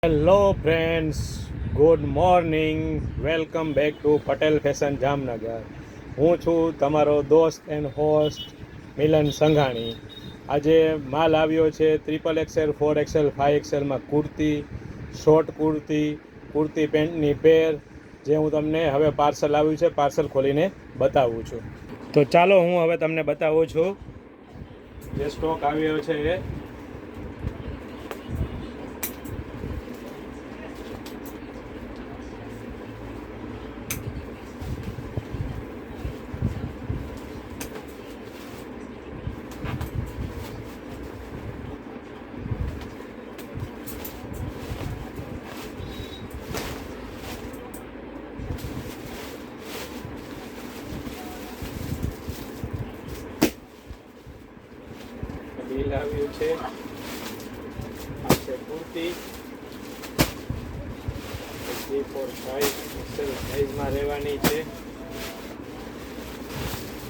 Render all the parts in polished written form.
Hello friends, good morning. Welcome back to Patel fashion Jamnagar. હું છું તમારો દોસ્ત એન્ડ હોસ્ટ મિલન સંઘાણી. આજે માલ આવ્યો છે XXL, 4XL, 5XLમાં કુર્તી, શોર્ટ કુર્તી પેન્ટની પેર, જે હું તમને હવે પાર્સલ આવ્યું છે, પાર્સલ ખોલીને બતાવું છું. તો ચાલો હું હવે તમને બતાવું છું જે સ્ટોક આવ્યો છે એ. બિલ આવ્યું છે. આ છે કુર્તી 3, 4, 5 XL સાઇઝમાં રહેવાની છે.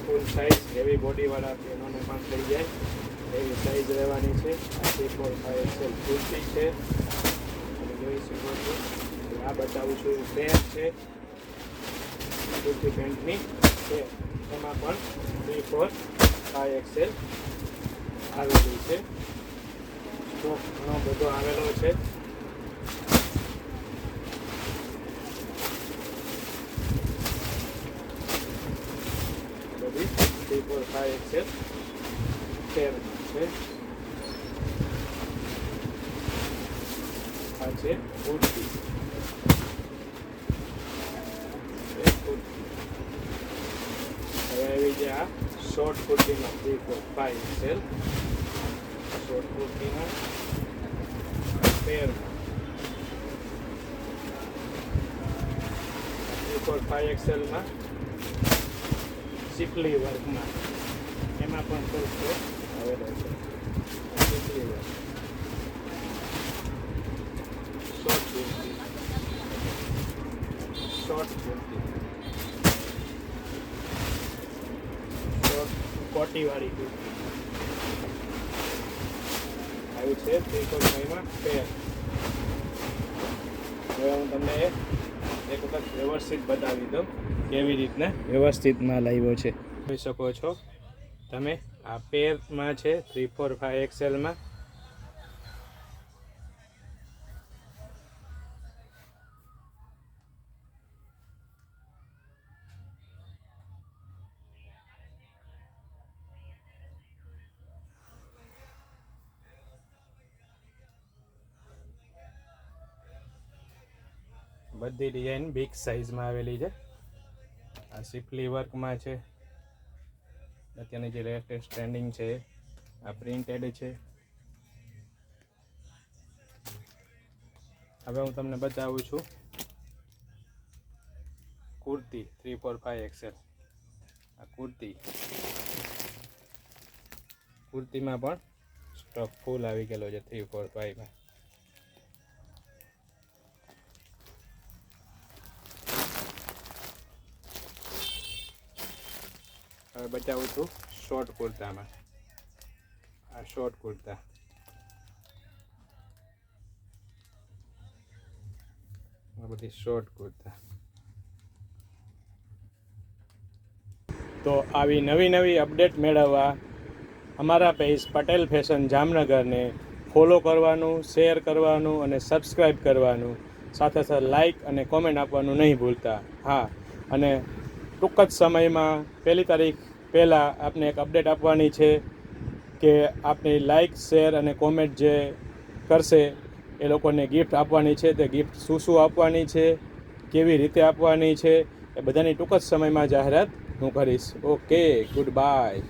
ફૂલ સાઇઝ હેવી બોડીવાળા બહેનોને પણ થઈ જાય એવી સાઇઝ રહેવાની છે. આ 3, 4, 5 XL કુર્તી છે. તમે જોઈ શકો છો. આ બતાવું છું પેન્ટ છે, કુર્તી પેન્ટની છે. એમાં પણ 3, 4, 5 XL આવેલી છે. સ્ટોક ઘણો બધો આવેલો છે. બધી 3, 4, 5 XL પેર છે. આ છે કુર્તી. હવે આવી જાય આ શોર્ટ કુર્તીમાં 3, 4, 5 XL શોર્ટ કુર્તીના પેરમાં 3, 4, 5 XLમાં સિપલી વર્કમાં એમાં પણ ફૂલ સ્ટોક આવેલો છે. સિપલી વર્ક શોર્ટ કુર્તી શોર્ટ કોટીવાળી કુર્તી આવી છે. 3, 4, 5માં પેર. હવે હું તમને એક વખત વ્યવસ્થિત બતાવી દઉં કેવી રીતના વ્યવસ્થિત માલ આવ્યો છે. જોઈ શકો છો તમે. આ પેરમાં છે 3, 4, 5 XLમાં. બધી ડિઝાઇન બિગ સાઇઝમાં આવેલી છે. આ સિપલી વર્કમાં છે. અત્યારની જે લેટેસ્ટ ટ્રેન્ડિંગ છે આ પ્રિન્ટેડ છે. હવે હું તમને બતાવું છું કુર્તી 3, 4, 5 XL. આ કુર્તીમાં પણ સ્ટોક ફૂલ આવી ગયેલો છે 3, 4, 5માં. હવે બતાવું છું શોર્ટ કુર્તામાં. આ શોર્ટ કુર્તા બધી શોર્ટ કુર્તા. તો આવી નવી અપડેટ મેળવવા અમારા પેજ પટેલ ફેશન જામનગરને ફોલો કરવાનું, શેર કરવાનું અને સબસ્ક્રાઈબ કરવાનું, સાથે સાથે લાઈક અને કોમેન્ટ આપવાનું નહીં ભૂલતા. હા, અને ટૂંક જ સમયમાં 1 તારીખ પહેલાં આપને એક અપડેટ આપવાની છે કે આપની લાઈક, શેર અને કોમેન્ટ જે કરશે એ લોકોને ગિફ્ટ આપવાની છે. તે ગિફ્ટ શું આપવાની છે, કેવી રીતે આપવાની છે, એ બધાની ટૂંક જ સમયમાં જાહેરાત હું કરીશ. Okay, good bye.